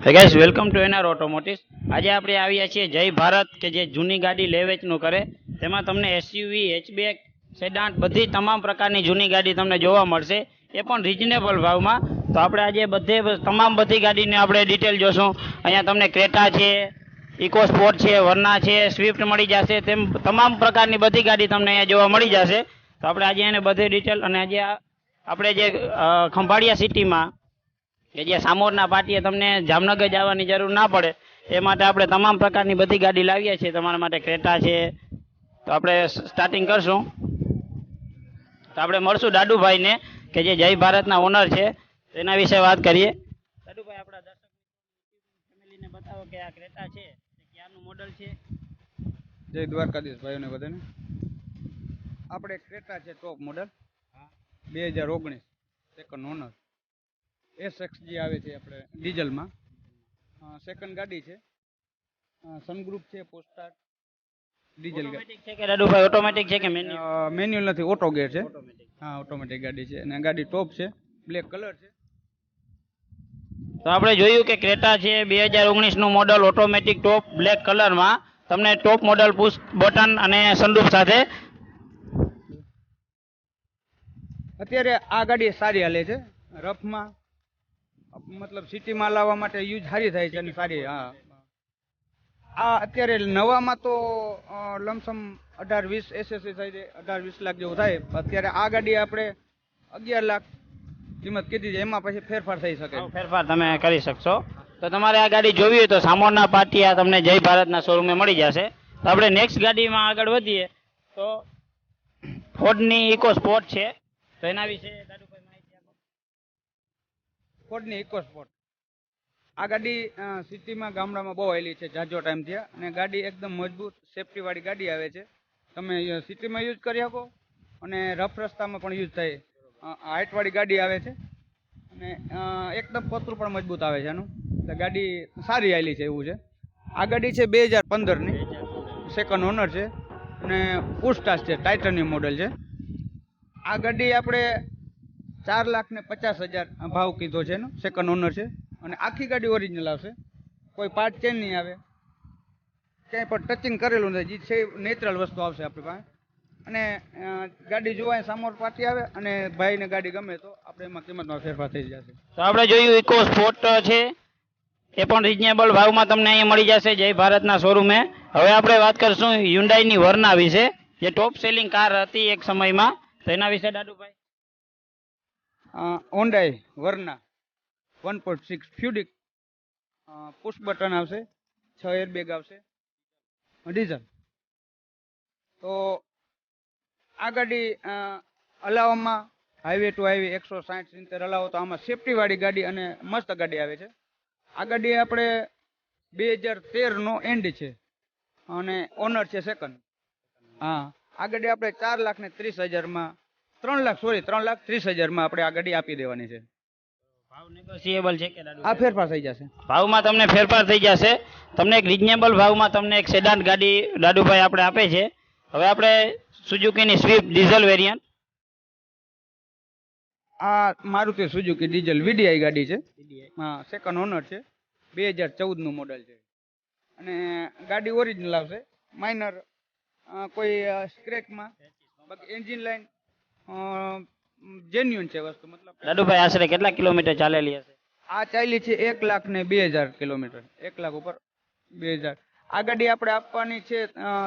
હે guys, welcome to NR automotives. આજે આપણે આવ્યા છીએ જય ભારત, કે જે જૂની ગાડી લે વેચનું કરે. તેમાં તમને એસયુવી, હેચબેક, સેડાન બધી તમામ પ્રકારની જૂની ગાડી તમને જોવા મળશે, એ પણ રિઝનેબલ ભાવમાં. તો આપણે આજે બધી ગાડીને આપણે ડિટેલ જોશું. અહીંયા તમને ક્રેટા છે, ઇકો સ્પોર્ટ છે, વર્ના છે, સ્વિફ્ટ મળી જશે. તેમ તમામ પ્રકારની બધી ગાડી તમને અહીંયા જોવા મળી જશે. તો આપણે આજે એને બધી ડિટેલ, અને આજે આપણે જે ખંભાળિયા સિટીમાં કે જે સામોરના પાટીએ તમને જામનગર જવાની જરૂર ના પડે, એ માટે આપણે તમામ પ્રકારની બધી ગાડી લાવીએ છીએ તમારા માટે. ક્રેટા છે. તો આપણે સ્ટાર્ટિંગ કરશું. તો આપણે મળશું દાદુભાઈને, કે જે જય ભારતના ઓનર છે, એના વિશે વાત કરીએ. દાદુભાઈ, આપણા દર્શક ફેમિલીને બતાવો કે આ ક્રેટા છે એ ક્યારનું મોડલ છે. જય દ્વારકાધીશ ભાઈઓને બધાને. આપણે ક્રેટા છે top model 2019 second owner SXG આવે છે આપણે ડીઝલમાં. સેકન્ડ ગાડી છે, સનગ્રુપ છે, પોસ્ટાર ડીઝલ ઓટોમેટિક છે કે દાદુભાઈ ઓટોમેટિક છે કે મેન્યુઅલ? મેન્યુઅલ નથી, ઓટો ગેર છે. ઓટોમેટિક. હા, ઓટોમેટિક ગાડી છે અને ગાડી ટોપ છે, બ્લેક કલર છે. તો આપણે જોયું કે ક્રેટા છે 2019 નું મોડલ, ઓટોમેટિક ટોપ બ્લેક કલરમાં. તમને ટોપ મોડલ પુશ બટન અને સનરૂફ સાથે. અત્યારે આ ગાડી સારી હાલે છે, રફમાં મતલબ સિટીમાં લાવવા માટે યુઝ સારી થાય છે અને સારી. હા, આ અત્યારે નવામાં તો લમસમ 18-20 એસએસસી થાય છે, 18-20 લાખ જેવું થાય. અત્યારે આ ગાડી આપણે 11 લાખ કિંમત કીધી છે, એમાં પછી ફેરફાર થઈ શકે. ફેરફાર તમે કરી શકશો. તો તમારે આ ગાડી જોવી હોય તો સામોરના પાટિયા તમને જય ભારતના શોરૂમે મળી જશે. તો આપણે નેક્સ્ટ ગાડીમાં આગળ વધીએ તો ફોર્ડની ઇકો સ્પોર્ટ છે. તો એના વિશે દાદુભાઈ માહિતી આપો. ફોર્ડની ઇકો સ્પોર્ટ આ ગાડી સિટીમાં ગામડામાં બહુ આવેલી છે, જાજો ટાઈમ થયા, અને ગાડી એકદમ મજબૂત સેફ્ટી વાળી ગાડી આવે છે. તમે સિટીમાં યુઝ કરી શકો અને રફ રસ્તામાં પણ યુઝ થાય. હાઇટ વાળી ગાડી આવે છે અને એકદમ પતરું પણ મજબૂત આવે છે એનું. એટલે ગાડી સારી આવેલી છે એવું છે. આ ગાડી છે 2015ની, સેકન્ડ ઓનર છે અને પુસ્ટાસ છે, ટાઇટનિયમ મોડલ છે. આ ગાડી આપણે 4,50,000 ભાવ કીધો છે એનો, સેકન્ડ ઓનર છે અને આખી ગાડી ઓરિજિનલ આવશે. કોઈ પાર્ટ ચેન્જ નહીં આવે, ક્યાંય પણ ટચિંગ કરેલું નથી, જે છે નેચરલ વસ્તુ આવશે આપણી પાસે. અને ગાડી જોવાય સામોર પાર્ટી આવે, અને ભાઈને ગાડી ગમે તો આપણે એમાં કિંમતમાં ફેરફાર થઈ જશે. તો આપણે જોયું ઇકો સ્પોર્ટ છે, એ પણ રિઝનેબલ ભાવમાં તમને અહીંયા મળી જશે જય ભારતના શોરૂમે. હવે આપણે વાત કરશું હ્યુન્ડાઈની વર્ના વિશે, જે ટોપ સેલિંગ કાર હતી એક સમયમાં. તો એના વિશે દાદુભાઈ. હોન્ડાઈ વર્ના 1.6 ફ્યુડિક, પુશ બટન આવશે, 6 એરબેગ આવશે, ડીઝલ. તો આ ગાડી હલાવવામાં હાઈવે ટુ હાઈવે 160-70 હલાવો તો આમાં સેફ્ટી વાળી ગાડી અને મસ્ત ગાડી આવે છે. આ ગાડી આપણે 2013નો એન્ડ છે અને ઓનર છે સેકન્ડ. હા, આ ગાડી આપણે 4,30,000માં 3,30,000માં આપણે આ ગાડી આપી દેવાની છે. ભાવ નેગોશિયેબલ છે કે આ દાદુભાઈ? ફેરફાર થઈ જશે. ભાવમાં તમને ફેરફાર થઈ જશે. તમને એક રિઝનેબલ ભાવમાં તમને એક સેડાન ગાડી દાદુભાઈ આપણે આપે છે. હવે આપણે સુઝુકીની સ્વિફ્ટ ડીઝલ વેરિયન્ટ. આ મારુતિ સુઝુકી ડીઝલ વીડીઆઈ ગાડી છે. હા, સેકન્ડ ઓનર છે, 2014નું મોડલ છે અને ગાડી ઓરિજિનલ આવશે. માઇનર કોઈ સ્ક્રેચમાં, બાકી એન્જિન લાઈન જેન્યુઅન છે વસ્તુ. મતલબ દાદુભાઈ આશરે કેટલા કિલોમીટર ચાલેલી હશે? આ ચાલી છે 1,02,000 કિલોમીટર, 1 લાખ ઉપર 2,000. આ ગાડી આપણે આપવાની છે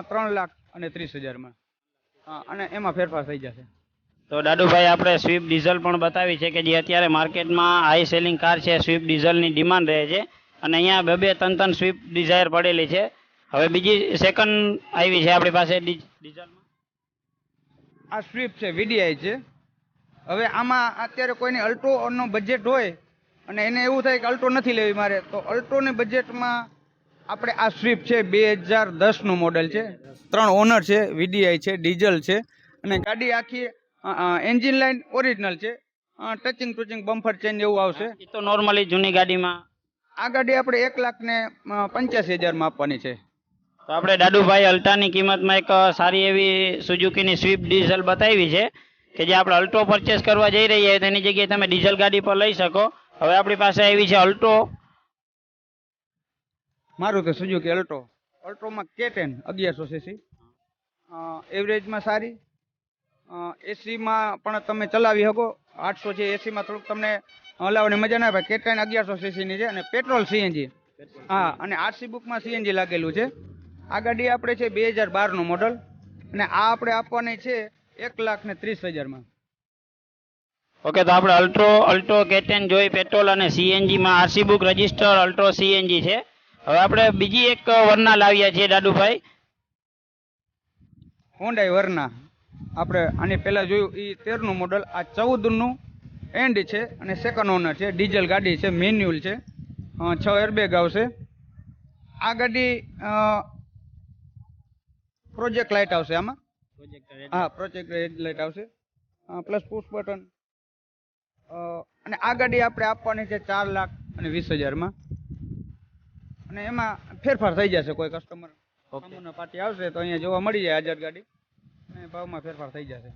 3,30,000માં. હા, અને એમાં ફેરફાર થઈ જશે. તો દાદુભાઈ આપણે સ્વિફ્ટ ડીઝલ પણ બતાવી છે, કે જે અત્યારે માર્કેટમાં હાઈ સેલિંગ કાર છે. સ્વિફ્ટ ડીઝલની ડિમાન્ડ રહે છે, અને અહીંયા બે ત્રણ સ્વિફ્ટ ડિઝાયર પડેલી છે. હવે બીજી સેકન્ડ આવી છે આપણી પાસે ડીઝલમાં. આ સ્વિફ્ટ છે, વીડીઆઈ છે. હવે આમાં અત્યારે કોઈને અલ્ટોનો બજેટ હોય અને એને એવું થાય કે અલ્ટો નથી લેવી મારે, તો અલ્ટોની બજેટમાં આપણે આ સ્વિફ્ટ છે, 2010નું મોડલ છે, 3 ઓનર છે, વીડીઆઈ છે, ડીઝલ છે અને ગાડી આખી એન્જિન લાઈન ઓરિજિનલ છે. ટચિંગ ટુચિંગ બમ્ફર ચેન્જ એવું આવશે. એ તો નોર્મલી જૂની ગાડીમાં. આ ગાડી આપણે 1,85,000માં આપવાની છે. તો આપણે દાદુભાઈ અલ્ટાની કિંમતમાં એક સારી એવી સુઝુકીની સ્વિફ્ટ ડીઝલ બતાવી છે, કે જે આપણે અલ્ટો પરચેસ કરવા જઈ રહ્યા છીએ તેની જગ્યાએ તમે ડીઝલ ગાડી પર લઈ શકો. હવે આપણી પાસે આવી છે અલ્ટો મારુતિ સુઝુકી અલ્ટો. અલ્ટોમાં K10 1100 સીસી, એવરેજમાં સારી, એસીમાં પણ તમે ચલાવી શકો. 800 છે, એસીમાં થોડુંક તમને હલાવવાની મજા ના આવે. K10 1100 સીસીની છે અને પેટ્રોલ સીએનજી. હા, અને આરસી બુકમાં સીએનજી લાગેલું છે. આ ગાડી આપણે છે 2012 નું મોડલ અને આ આપણે આપવાની છે 1,30,000 ઓકે, તો આપણે અલ્ટો K10 જોઈ પેટ્રોલ અને સીએનજી માં RC book register Alto CNG છે. હવે આપણે બીજી એક વરના લાવ્યા છીએ દાદુભાઈ. હોન્ડાઈ વર્ના. આપણે આની પહેલા જોયું એ 13 નું મોડલ, આ 14 નું એન્ડ છે અને સેકન્ડ ઓનર છે. ડીઝલ ગાડી છે, મેન્યુઅલ છે, 6 એરબેગ આવશે. આ ગાડી પ્રોજેક્ટ લાઇટ આવશે આમાં. હા, પ્રોજેક્ટ લાઇટ આવશે, પ્લસ પુશ બટન. અને આ ગાડી આપણે આપવાની છે 4,20,000 અને એમાં ફેરફાર થઈ જશે. કોઈ કસ્ટમર પાર્ટી આવશે તો અહીંયા જોવા મળી જાય હાજર ગાડી અને ભાવમાં ફેરફાર થઈ જશે.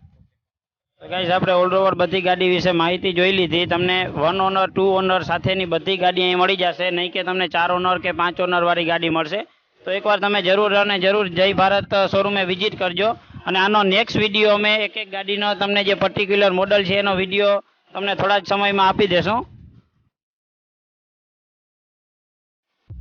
તો ગાઈસ આપણે ઓલઓવર બધી ગાડી વિશે માહિતી જોઈ લીધી. તમને 1 ઓનર 2 ઓનર સાથેની બધી ગાડી અહીં મળી જશે, નહીં કે તમને 4 ઓનર કે 5 ઓનર વાળી ગાડી મળશે. તો એકવાર તમે જરૂર અને જરૂર જય ભારત શોરૂમે વિઝિટ કરજો. અને આનો નેક્સ્ટ વિડીયો અમે એક એક ગાડીનો તમને જે પર્ટિક્યુલર મોડલ છે એનો વિડીયો તમને થોડા જ સમયમાં આપી દેશું.